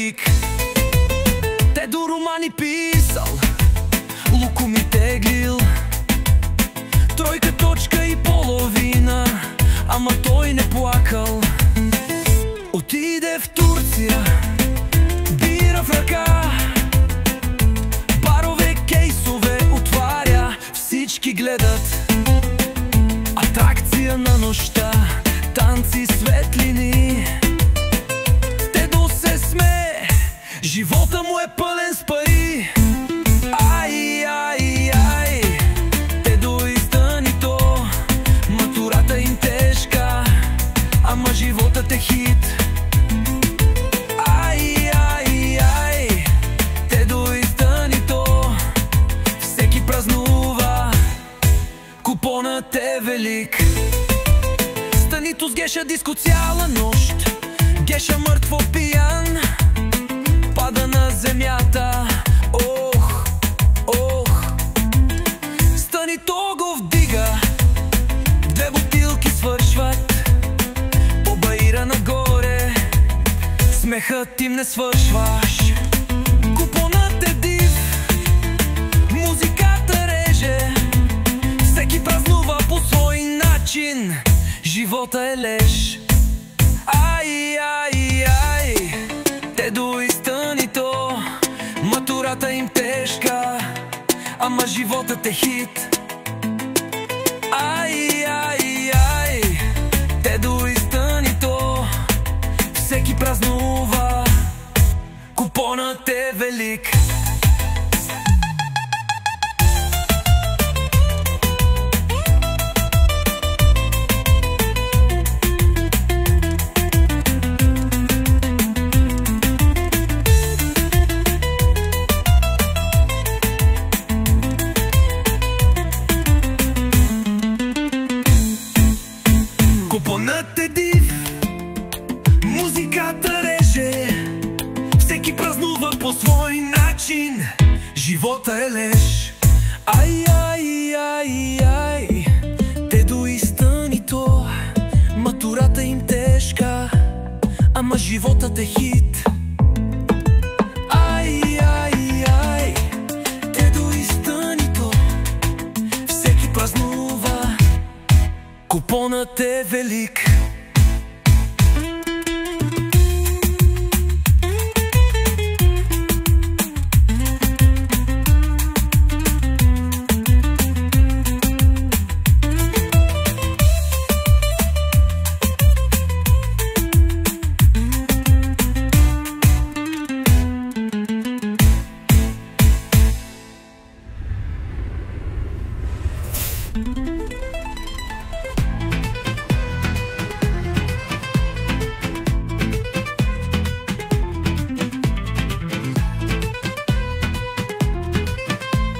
велик. Дедо романи писал, Луко ми теглил, тройка, точка и половина, ама той не плакал. Отиде в Турция, бира в ръка, барове, кейсове отваря, всички гледат. Атракция на нощта, танци, светлини. Дедо се смее, живота му е пълен с пари. Ай, ай, ай, дедо изтъни то, матурата им тежка, ама животът е хит. Ай, ай, ай, дедо изтъни то, всеки празнува, купонът е велик. Станито с Геша диско цяла нощ, Геша мъртво пиян, пада на земята. Ох, ох, Станито го вдига, две бутилки свършват, по баира нагоре, смехът им не свършваш. Купонът е див, музиката реже, всеки празнува по свой начин, живота е леж. Ай, ай, ай, дедо изтъни то, матурата им тежка, ама животът е хит. Ай, ай, ай, дедо изтъни то, всеки празнува, купонът е велик. Купонът е див, музиката реже, всеки празнува по свой начин, живота е леж. Ай, ай, ай, ай, дедо изтъни то, матурата им тежка, ама животът е хит. Ай, ай, ай, дедо изтъни то, всеки празнува, купонът е велик.